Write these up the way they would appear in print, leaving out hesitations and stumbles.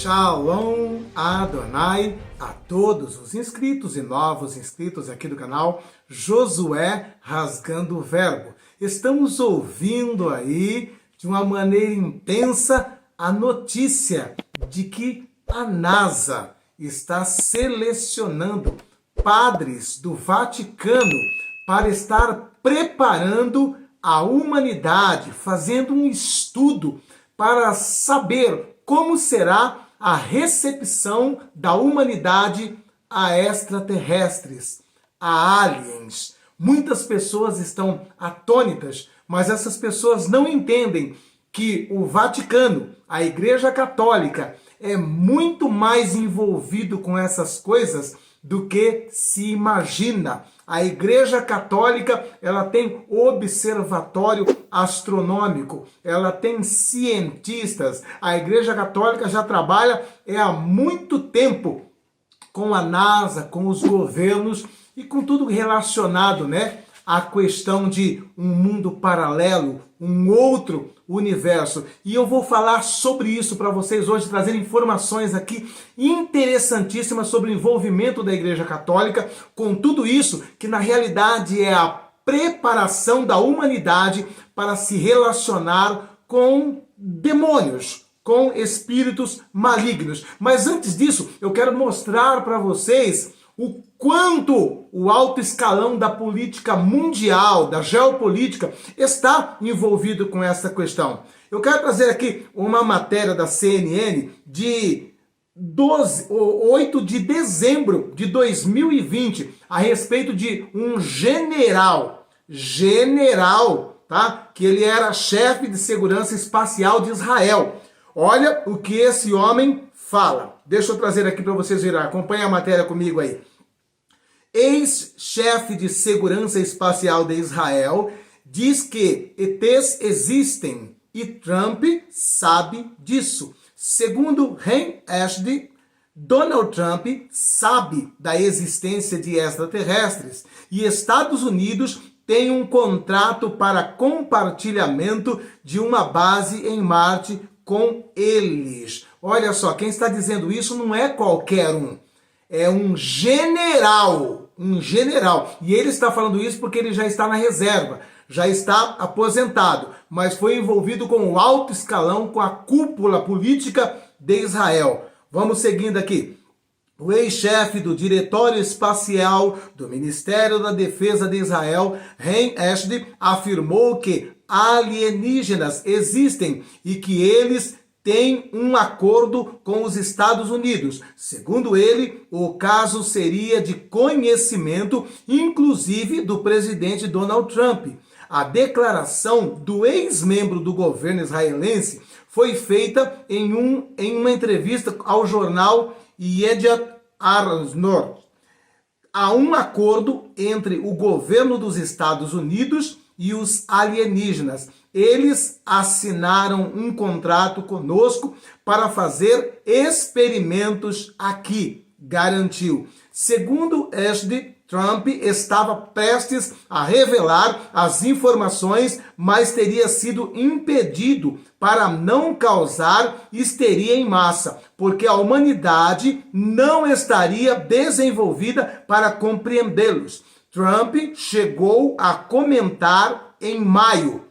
Shalom Adonai a todos os inscritos e novos inscritos aqui do canal Josué Rasgando o Verbo. Estamos ouvindo aí de uma maneira intensa a notícia de que a NASA está selecionando padres do Vaticano para estar preparando a humanidade, fazendo um estudo para saber como será a recepção da humanidade a extraterrestres, a aliens. Muitas pessoas estão atônitas, mas essas pessoas não entendem que o Vaticano, a Igreja Católica, é muito mais envolvido com essas coisas do que se imagina. A Igreja Católica, ela tem observatório astronômico, ela tem cientistas. A Igreja Católica já trabalha há muito tempo com a NASA, com os governos e com tudo relacionado, à questão de um mundo paralelo, um outro universo. E eu vou falar sobre isso para vocês hoje, trazer informações aqui interessantíssimas sobre o envolvimento da Igreja Católica com tudo isso, que na realidade é a preparação da humanidade para se relacionar com demônios, com espíritos malignos. Mas antes disso, eu quero mostrar para vocês o quanto o alto escalão da política mundial, da geopolítica, está envolvido com essa questão. Eu quero trazer aqui uma matéria da CNN de 8 de dezembro de 2020, a respeito de um general, tá? Que ele era chefe de segurança espacial de Israel. Olha o que esse homem fala. Deixa eu trazer aqui para vocês verem. Acompanhe a matéria comigo aí. Ex-chefe de segurança espacial de Israel diz que ETs existem e Trump sabe disso. Segundo Ren Ashby, Donald Trump sabe da existência de extraterrestres e Estados Unidos tem um contrato para compartilhamento de uma base em Marte com eles. Olha só, quem está dizendo isso não é qualquer um. É um general. E ele está falando isso porque ele já está na reserva, já está aposentado, mas foi envolvido com o alto escalão, com a cúpula política de Israel. Vamos seguindo aqui. O ex-chefe do Diretório Espacial do Ministério da Defesa de Israel, Ren Ashby, afirmou que alienígenas existem e que eles tem um acordo com os Estados Unidos. Segundo ele, o caso seria de conhecimento, inclusive do presidente Donald Trump. A declaração do ex-membro do governo israelense foi feita em uma entrevista ao jornal Yediot Ahronoth. Há um acordo entre o governo dos Estados Unidos e os alienígenas. Eles assinaram um contrato conosco para fazer experimentos aqui, garantiu. Segundo Ashby, Trump estava prestes a revelar as informações, mas teria sido impedido para não causar histeria em massa, porque a humanidade não estaria desenvolvida para compreendê-los. Trump chegou a comentar em maio,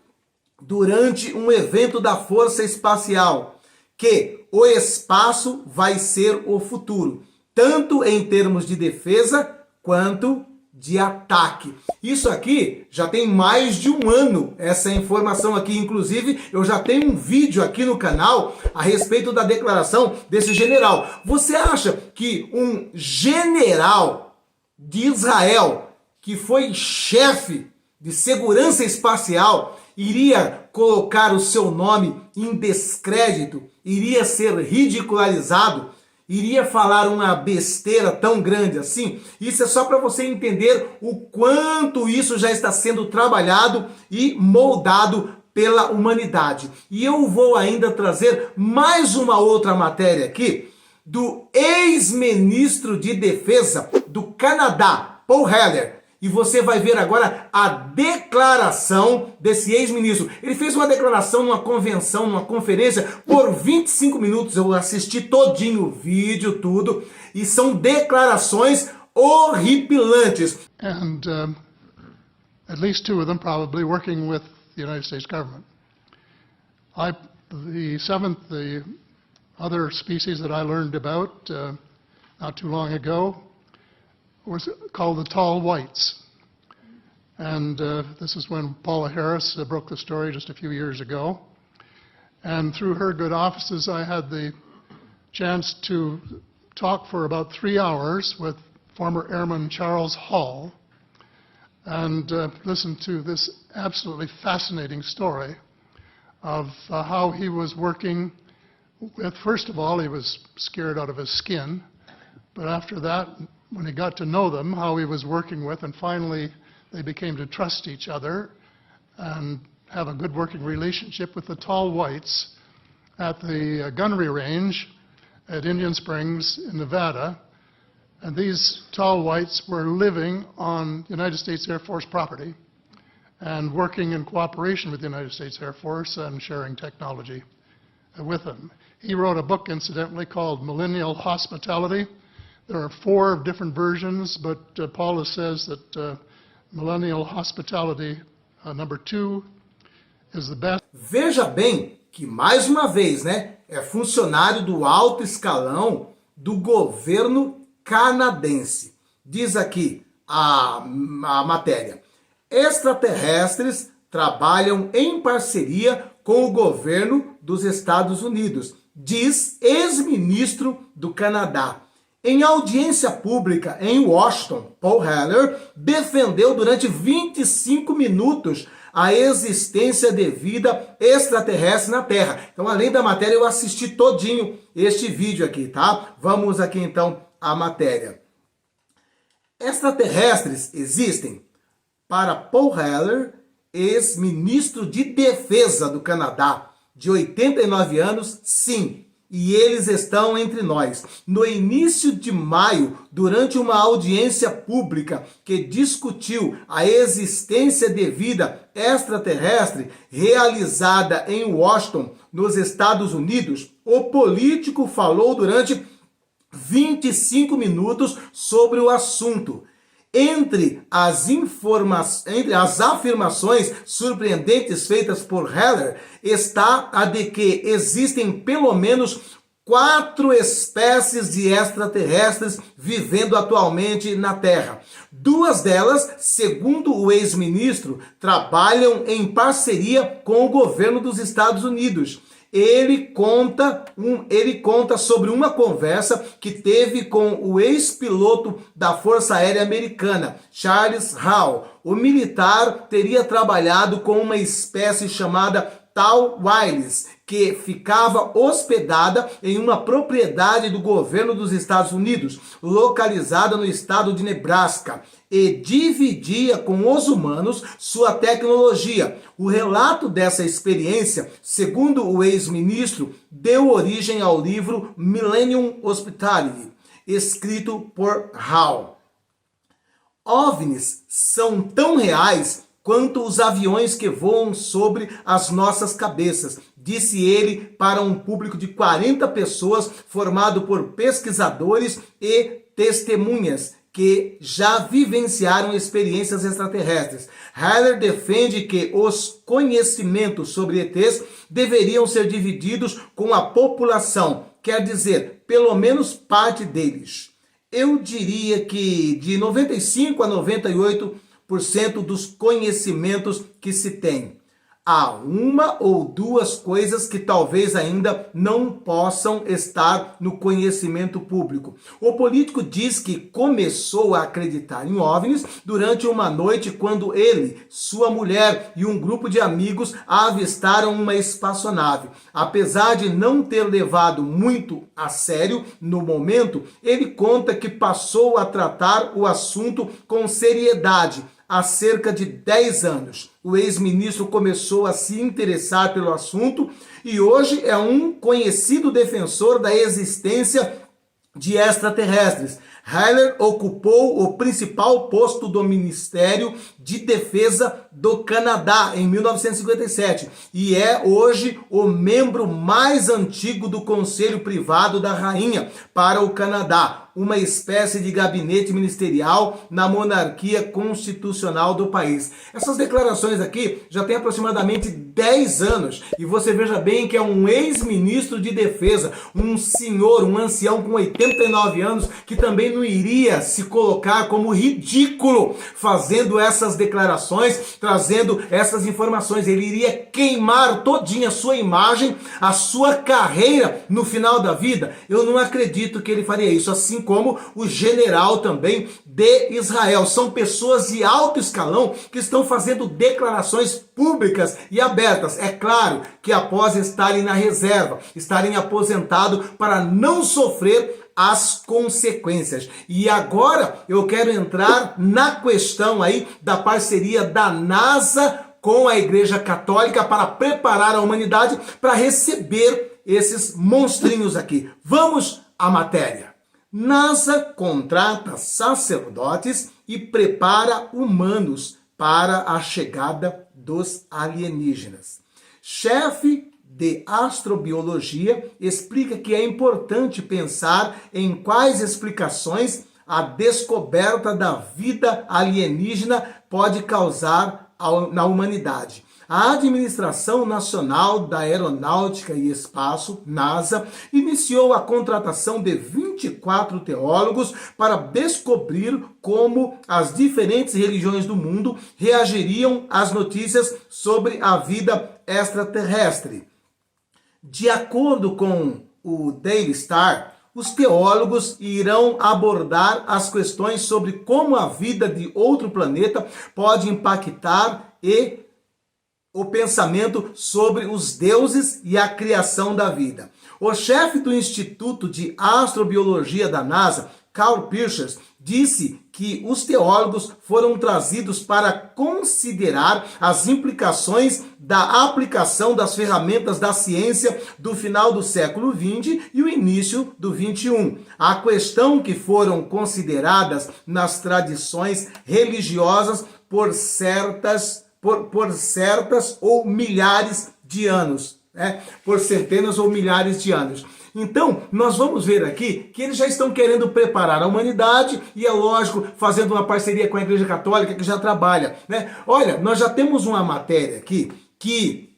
durante um evento da Força Espacial, que o espaço vai ser o futuro, tanto em termos de defesa quanto de ataque. Isso aqui já tem mais de um ano, essa informação aqui. Inclusive, eu já tenho um vídeo aqui no canal a respeito da declaração desse general. Você acha que um general de Israel, que foi chefe de segurança espacial, iria colocar o seu nome em descrédito, iria ser ridicularizado, iria falar uma besteira tão grande assim? Isso é só para você entender o quanto isso já está sendo trabalhado e moldado pela humanidade. E eu vou ainda trazer mais uma outra matéria aqui do ex-ministro de Defesa do Canadá, Paul Hellyer. E você vai ver agora a declaração desse ex-ministro. Ele fez uma declaração numa convenção, numa conferência, por 25 minutos. Eu assisti todinho o vídeo, tudo. E são declarações horripilantes. And at least two of them probably working with the United States government. The other species that I learned about not too long ago was called the tall whites. And this is when Paula Harris broke the story just a few years ago. And through her good offices, I had the chance to talk for about 3 hours with former Airman Charles Hall and listen to this absolutely fascinating story of how he was working with, first of all, he was scared out of his skin, but after that, when he got to know them, how he was working with, and finally they became to trust each other and have a good working relationship with the tall whites at the gunnery range at Indian Springs in Nevada. And these tall whites were living on United States Air Force property and working in cooperation with the United States Air Force and sharing technology with them. He wrote a book, incidentally, called Millennial Hospitality. There are 4 different versions, but Paula says that Millennial Hospitality number 2 is the best. Veja bem que, mais uma vez, né, é funcionário do alto escalão do governo canadense. Diz aqui a matéria: extraterrestres trabalham em parceria com o governo dos Estados Unidos, diz ex-ministro do Canadá. Em audiência pública em Washington, Paul Heller defendeu durante 25 minutos a existência de vida extraterrestre na Terra. Então, além da matéria, eu assisti todinho este vídeo aqui, tá? Vamos aqui então à matéria. Extraterrestres existem? Para Paul Heller, ex-ministro de Defesa do Canadá, de 89 anos, sim. E eles estão entre nós. No início de maio, durante uma audiência pública que discutiu a existência de vida extraterrestre realizada em Washington, nos Estados Unidos, o político falou durante 25 minutos sobre o assunto. Entre as afirmações surpreendentes feitas por Heller está a de que existem pelo menos 4 espécies de extraterrestres vivendo atualmente na Terra. 2 delas, segundo o ex-ministro, trabalham em parceria com o governo dos Estados Unidos. Ele conta sobre uma conversa que teve com o ex-piloto da Força Aérea Americana, Charles Hall. O militar teria trabalhado com uma espécie chamada Tall Whites, que ficava hospedada em uma propriedade do governo dos Estados Unidos, localizada no estado de Nebraska, e dividia com os humanos sua tecnologia. O relato dessa experiência, segundo o ex-ministro, deu origem ao livro Millennium Hospitality, escrito por Hall. OVNIs são tão reais quanto os aviões que voam sobre as nossas cabeças, disse ele para um público de 40 pessoas formado por pesquisadores e testemunhas que já vivenciaram experiências extraterrestres. Heller defende que os conhecimentos sobre ETs deveriam ser divididos com a população, quer dizer, pelo menos parte deles. Eu diria que de 95 a 98% dos conhecimentos que se tem. Há 1 ou 2 coisas que talvez ainda não possam estar no conhecimento público. O político diz que começou a acreditar em OVNIs durante uma noite quando ele, sua mulher e um grupo de amigos avistaram uma espaçonave. Apesar de não ter levado muito a sério no momento, ele conta que passou a tratar o assunto com seriedade há cerca de 10 anos. O ex-ministro começou a se interessar pelo assunto e hoje é um conhecido defensor da existência de extraterrestres. Haller ocupou o principal posto do Ministério de Defesa do Canadá em 1957 e é hoje o membro mais antigo do Conselho Privado da Rainha para o Canadá, uma espécie de gabinete ministerial na monarquia constitucional do país. Essas declarações aqui já têm aproximadamente 10 anos e você veja bem que é um ex-ministro de defesa, um senhor, um ancião com 89 anos que também não iria se colocar como ridículo fazendo essas declarações, trazendo essas informações. Ele iria queimar todinha a sua imagem, a sua carreira no final da vida. Eu não acredito que ele faria isso, assim como o general também de Israel. São pessoas de alto escalão que estão fazendo declarações públicas e abertas. É claro que após estarem na reserva, estarem aposentados para não sofrer as consequências. E agora eu quero entrar na questão aí da parceria da NASA com a Igreja Católica para preparar a humanidade para receber esses monstrinhos aqui. Vamos à matéria. NASA contrata sacerdotes e prepara humanos para a chegada dos alienígenas. Chefe de astrobiologia explica que é importante pensar em quais explicações a descoberta da vida alienígena pode causar na humanidade. A Administração Nacional da Aeronáutica e Espaço, NASA, iniciou a contratação de 24 teólogos para descobrir como as diferentes religiões do mundo reagiriam às notícias sobre a vida extraterrestre. De acordo com o Daily Star, os teólogos irão abordar as questões sobre como a vida de outro planeta pode impactar o pensamento sobre os deuses e a criação da vida. O chefe do Instituto de Astrobiologia da NASA, Carl Pierce, disse que os teólogos foram trazidos para considerar as implicações da aplicação das ferramentas da ciência do final do século XX e o início do XXI. A questão que foram consideradas nas tradições religiosas por certas ou milhares de anos, por centenas ou milhares de anos. Então, nós vamos ver aqui que eles já estão querendo preparar a humanidade e, é lógico, fazendo uma parceria com a Igreja Católica que já trabalha, Olha, nós já temos uma matéria aqui que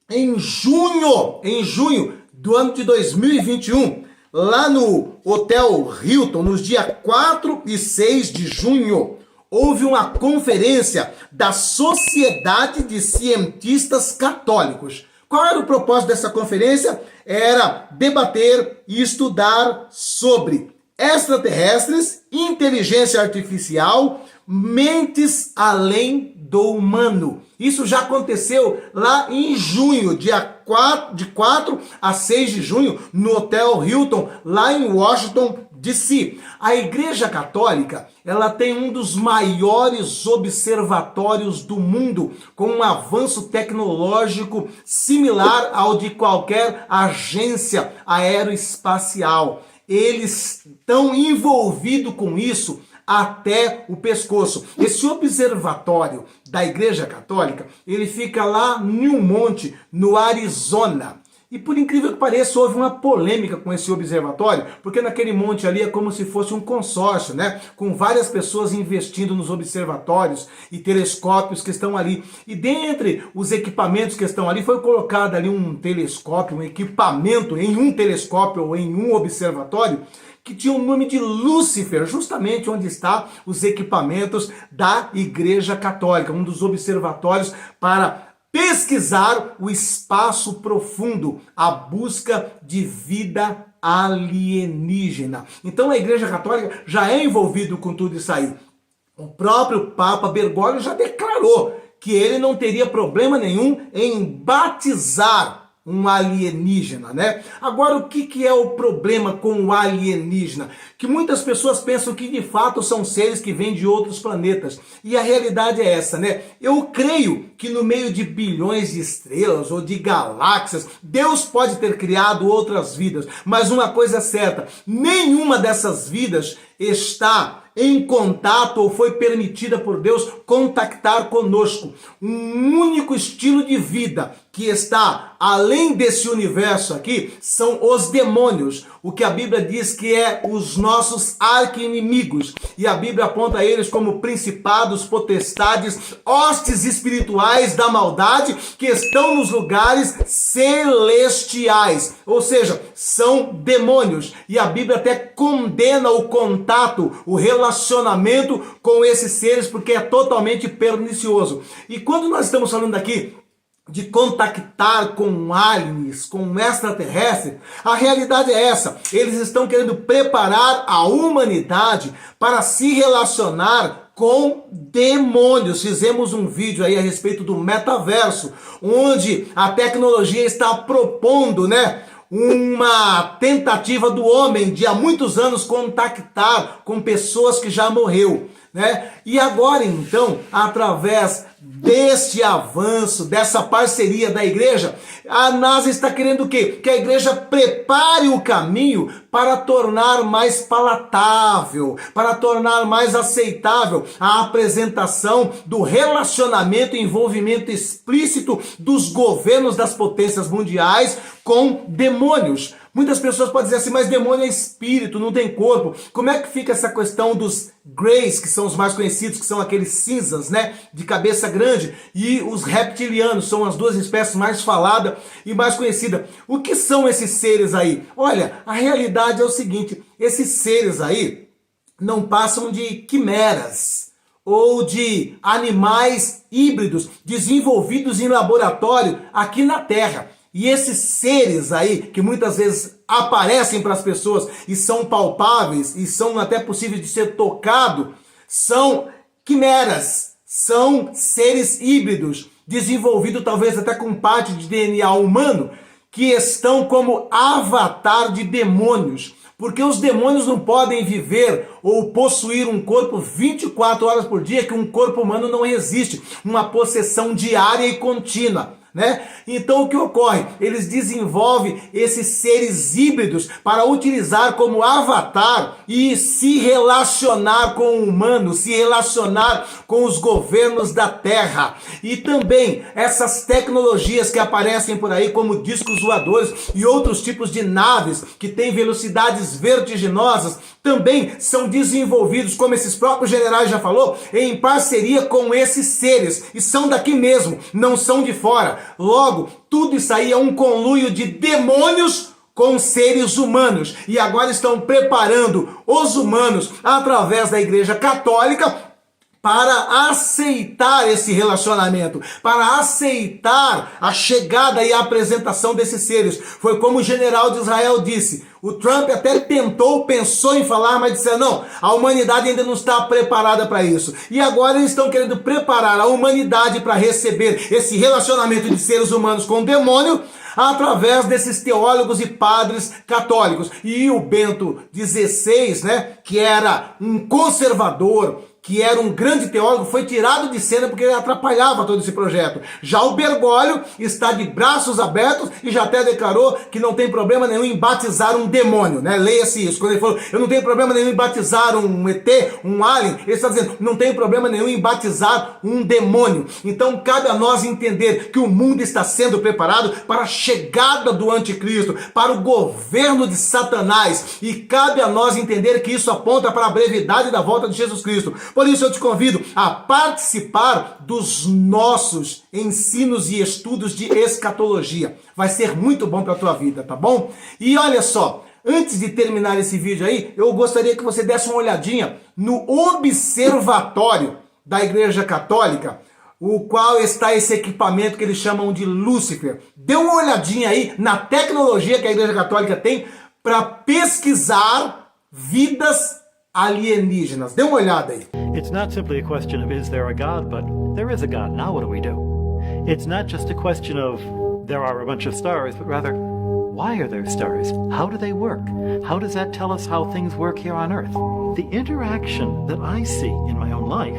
em junho do ano de 2021, lá no Hotel Hilton, nos dias 4 e 6 de junho, houve uma conferência da Sociedade de Cientistas Católicos. Qual era o propósito dessa conferência? Era debater e estudar sobre extraterrestres, inteligência artificial, mentes além do humano. Isso já aconteceu lá em junho, de 4 a 6 de junho, no Hotel Hilton, lá em Washington, DC. A Igreja Católica, ela tem um dos maiores observatórios do mundo, com um avanço tecnológico similar ao de qualquer agência aeroespacial. Eles estão envolvidos com isso até o pescoço. Esse observatório da Igreja Católica, ele fica lá em um monte, no Arizona. E por incrível que pareça, houve uma polêmica com esse observatório, porque naquele monte ali é como se fosse um consórcio, com várias pessoas investindo nos observatórios e telescópios que estão ali. E dentre os equipamentos que estão ali, foi colocado ali um telescópio, um equipamento em um telescópio ou em um observatório, que tinha o nome de Lúcifer, justamente onde estão os equipamentos da Igreja Católica, um dos observatórios para pesquisar o espaço profundo, a busca de vida alienígena. Então a Igreja Católica já é envolvida com tudo isso aí. O próprio Papa Bergoglio já declarou que ele não teria problema nenhum em batizar um alienígena, né? Agora, o que é o problema com o alienígena? Que muitas pessoas pensam que de fato são seres que vêm de outros planetas. E a realidade é essa, né? Eu creio que no meio de bilhões de estrelas ou de galáxias, Deus pode ter criado outras vidas. Mas uma coisa é certa, nenhuma dessas vidas está em contato ou foi permitida por Deus contactar conosco. Um único estilo de vida que está além desse universo aqui são os demônios, o que a Bíblia diz que é os nossos arqui-inimigos, e a Bíblia aponta eles como principados, potestades, hostes espirituais da maldade que estão nos lugares celestiais, ou seja, são demônios, e a Bíblia até condena o contato, o relacionamento com esses seres, porque é totalmente pernicioso. E quando nós estamos falando aqui de contactar com aliens, com extraterrestres, a realidade é essa. Eles estão querendo preparar a humanidade para se relacionar com demônios. Fizemos um vídeo aí a respeito do metaverso, onde a tecnologia está propondo, né, uma tentativa do homem de há muitos anos contactar com pessoas que já morreu, né? E agora então, através deste avanço, dessa parceria da igreja, a NASA está querendo o quê? Que a igreja prepare o caminho para tornar mais palatável, para tornar mais aceitável a apresentação do relacionamento e envolvimento explícito dos governos das potências mundiais com demônios. Muitas pessoas podem dizer assim, mas demônio é espírito, não tem corpo. Como é que fica essa questão dos Greys, que são os mais conhecidos, que são aqueles cinzas, né, de cabeça grande, e os reptilianos, são as duas espécies mais faladas e mais conhecidas. O que são esses seres aí? Olha, a realidade é o seguinte, esses seres aí não passam de quimeras ou de animais híbridos desenvolvidos em laboratório aqui na Terra. E esses seres aí, que muitas vezes aparecem para as pessoas e são palpáveis e são até possíveis de ser tocado, são quimeras, são seres híbridos, desenvolvidos talvez até com parte de DNA humano, que estão como avatar de demônios. Porque os demônios não podem viver ou possuir um corpo 24 horas por dia, que um corpo humano não resiste, uma possessão diária e contínua, né? Então o que ocorre? Eles desenvolvem esses seres híbridos para utilizar como avatar e se relacionar com o humano, se relacionar com os governos da Terra. E também essas tecnologias que aparecem por aí, como discos voadores e outros tipos de naves que têm velocidades vertiginosas, também são desenvolvidos, como esses próprios generais já falou, em parceria com esses seres, e são daqui mesmo, não são de fora. Logo, tudo isso aí é um conluio de demônios com seres humanos, e agora estão preparando os humanos através da Igreja Católica para aceitar esse relacionamento, para aceitar a chegada e a apresentação desses seres. Foi como o general de Israel disse, o Trump até pensou em falar, mas disse, não, a humanidade ainda não está preparada para isso. E agora eles estão querendo preparar a humanidade para receber esse relacionamento de seres humanos com o demônio, através desses teólogos e padres católicos. E o Bento XVI, né, que era um conservador, que era um grande teólogo, foi tirado de cena porque ele atrapalhava todo esse projeto. Já o Bergoglio está de braços abertos e já até declarou que não tem problema nenhum em batizar um demônio, né? Leia-se isso. Quando ele falou, eu não tenho problema nenhum em batizar um ET, um alien, ele está dizendo, não tem problema nenhum em batizar um demônio. Então cabe a nós entender que o mundo está sendo preparado para a chegada do anticristo, para o governo de Satanás, e cabe a nós entender que isso aponta para a brevidade da volta de Jesus Cristo. Por isso eu te convido a participar dos nossos ensinos e estudos de escatologia. Vai ser muito bom para a tua vida, tá bom? E olha só, antes de terminar esse vídeo aí, eu gostaria que você desse uma olhadinha no observatório da Igreja Católica, o qual está esse equipamento que eles chamam de Lúcifer. Dê uma olhadinha aí na tecnologia que a Igreja Católica tem para pesquisar vidas alienígenas. Dê uma olhada aí. It's not simply a question of is there a God, but there is a God. Now what do we do? It's not just a question of there are a bunch of stars, but rather, why are there stars? How do they work? How does that tell us how things work here on Earth? The interaction that I see in my own life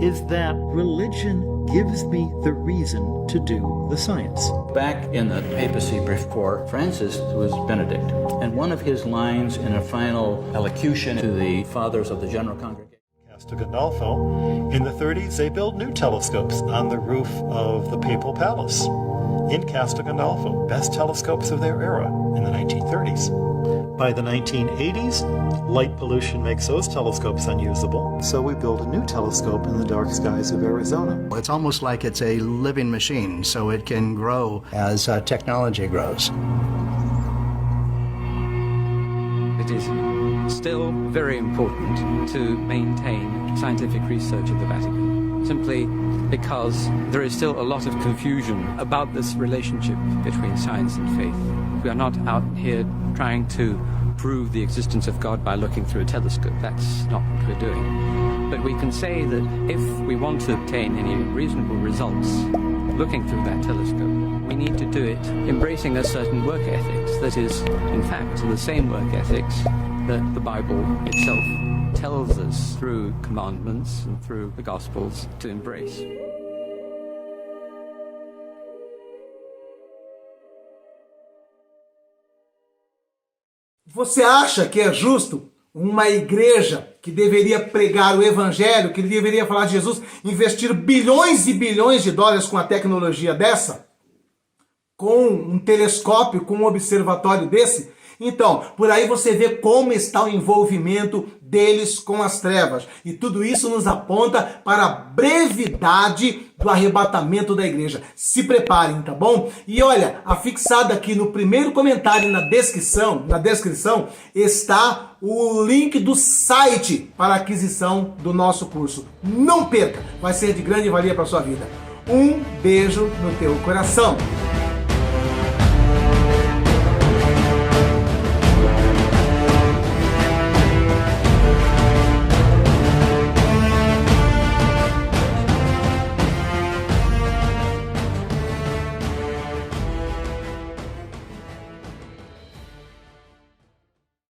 is that religion gives me the reason to do the science. Back in the papacy before Francis was Benedict, and one of his lines in a final elocution to the fathers of the General Congregation. Castel Gandolfo, in the 30s, they built new telescopes on the roof of the Papal Palace in Castel Gandolfo, best telescopes of their era in the 1930s. By the 1980s, light pollution makes those telescopes unusable, so we built a new telescope in the dark skies of Arizona. It's almost like it's a living machine, so it can grow as technology grows. It is still very important to maintain scientific research at the Vatican, simply because there is still a lot of confusion about this relationship between science and faith. We are not out here trying to prove the existence of God by looking through a telescope. That's not what we're doing. But we can say that if we want to obtain any reasonable results looking through that telescope, we need to do it embracing a certain work ethics that is, in fact, the same work ethics that the Bible itself tells us through commandments and through the Gospels to embrace. Você acha que é justo uma igreja que deveria pregar o evangelho, que deveria falar de Jesus, investir bilhões e bilhões de dólares com a tecnologia dessa? Com um telescópio, com um observatório desse? Então, por aí você vê como está o envolvimento deles com as trevas. E tudo isso nos aponta para a brevidade do arrebatamento da igreja. Se preparem, tá bom? E olha, afixado aqui no primeiro comentário na descrição está o link do site para aquisição do nosso curso. Não perca, vai ser de grande valia para a sua vida. Um beijo no teu coração.